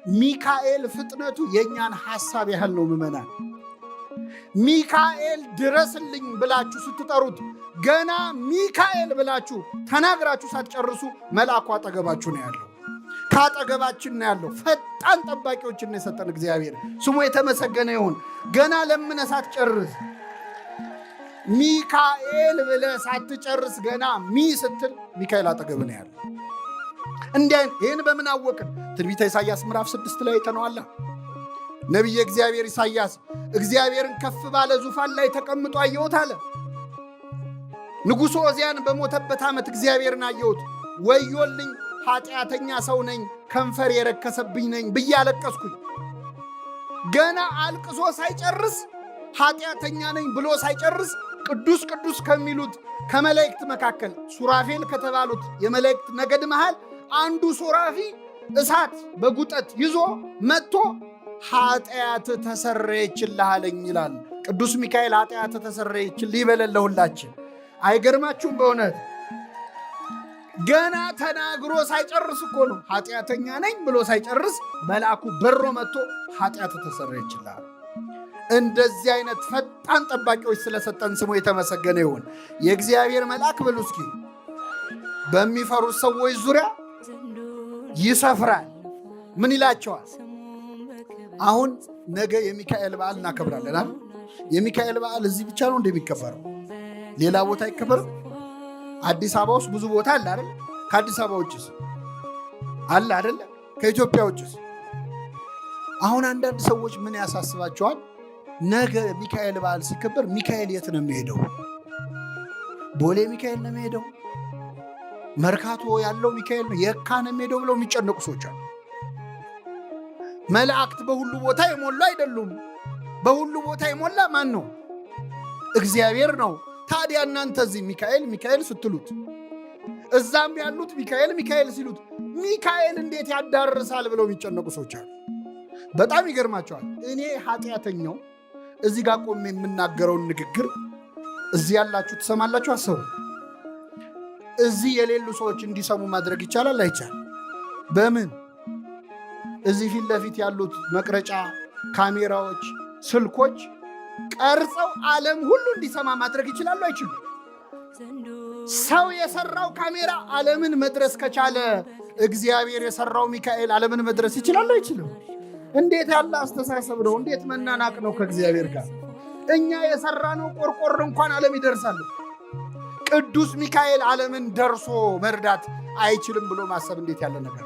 ሚካኤል ፍጥነቱ የኛን ሐሳብ ያህል ነው ምዕመናን። ሚካኤል ድረስልኝ ብላችሁ ስትጠሩት ገና ሚካኤል ብላችሁ ተናግራችሁ ሳትጨርሱ መልአኩ አጠገባችሁ ነው ያለው፣ ካጠገባችን ነው ያለው። ፈጣን ጠባቂዎችን ነው የሰጠን እግዚአብሔር ስሙ የተመሰገነ ይሁን። ገና ለምነ ሳትጨርስ ሚካኤል ብለህ ሳትጨርስ ገና ሚ ስትል ሚካኤል አጠገብ ነው ያለው። ይህን በምን አወቅን? ትንቢተ ኢሳይያስ ምዕራፍ 6 ላይ ተነዋላ። ነቢየ እግዚአብሔር ኢሳይያስ እግዚአብሔርን ከፍ ባለ ዙፋን ላይ ተቀምጦ አየሁት አለ። ንጉሡ ዖዝያን በሞተበት ዓመት እግዚአብሔርን አየሁት፣ ወዮልኝ ኃጢአተኛ ሰው ነኝ፣ ከንፈር የረከሰብኝ ነኝ ብዬ አለቀስኩኝ። ገና አልቅሶ ሳይጨርስ ኃጢአተኛ ነኝ ብሎ ሳይጨርስ ቅዱስ ቅዱስ ከሚሉት ከመላእክት መካከል ሱራፌል ከተባሉት የመላእክት ነገድ መሃል አንዱ ሱራፊ እሳት በጉጠት ይዞ መጥቶ ኃጢአት ተሰረየችልህ አለኝ ይላል። ቅዱስ ሚካኤል ኃጢአት ተሰረየችልህ ይበለን ለሁላችን። አይገርማችሁም? በእውነት ገና ተናግሮ ሳይጨርስ እኮ ነው ኃጢአተኛ ነኝ ብሎ ሳይጨርስ መልአኩ በሮ መጥቶ ኃጢአት ተሰረየችልህ። እንደዚህ አይነት ፈጣን ጠባቂዎች ስለሰጠን ስሙ የተመሰገነ ይሁን። የእግዚአብሔር መልአክ በሉ እስኪ በሚፈሩት ሰዎች ዙሪያ ይሰፍራል። ምን ይላቸዋል? አሁን ነገ የሚካኤል በዓል እናከብራለን። የሚካኤል በዓል እዚህ ብቻ ነው እንደሚከበረው? ሌላ ቦታ አይከበርም? አዲስ አበባ ውስጥ ብዙ ቦታ አለ አይደል? ከአዲስ አበባ ውጭስ አለ አይደል? ከኢትዮጵያ ውጭስ? አሁን አንዳንድ ሰዎች ምን ያሳስባቸዋል? ነገ ሚካኤል በዓል ሲከበር ሚካኤል የት ነው የሚሄደው? ቦሌ ሚካኤል ነው የሚሄደው? መርካቶ ያለው ሚካኤል ነው የካ ነው የሚሄደው ብለው የሚጨነቁ ሰዎች አሉ። መላእክት በሁሉ ቦታ የሞላ አይደሉም። በሁሉ ቦታ የሞላ ማን ነው? እግዚአብሔር ነው። ታዲያ እናንተ እዚህ ሚካኤል ሚካኤል ስትሉት እዛም ያሉት ሚካኤል ሚካኤል ሲሉት ሚካኤል እንዴት ያዳርሳል ብለው የሚጨነቁ ሰዎች አሉ። በጣም ይገርማቸዋል። እኔ ኃጢአተኛው እዚህ ጋር ቆሜ የምናገረውን ንግግር እዚህ ያላችሁ ትሰማላችሁ? አሰቡ። እዚህ የሌሉ ሰዎች እንዲሰሙ ማድረግ ይቻላል አይቻል? በምን? እዚህ ፊት ለፊት ያሉት መቅረጫ ካሜራዎች፣ ስልኮች ቀርጸው ዓለም ሁሉ እንዲሰማ ማድረግ ይችላሉ አይችሉም? ሰው የሰራው ካሜራ ዓለምን መድረስ ከቻለ እግዚአብሔር የሰራው ሚካኤል ዓለምን መድረስ ይችላል አይችልም? እንዴት ያለ አስተሳሰብ ነው! እንዴት መናናቅ ነው ከእግዚአብሔር ጋር! እኛ የሰራነው ቆርቆሮ እንኳን ዓለም ይደርሳል። ቅዱስ ሚካኤል ዓለምን ደርሶ መርዳት አይችልም ብሎ ማሰብ እንዴት ያለ ነገር!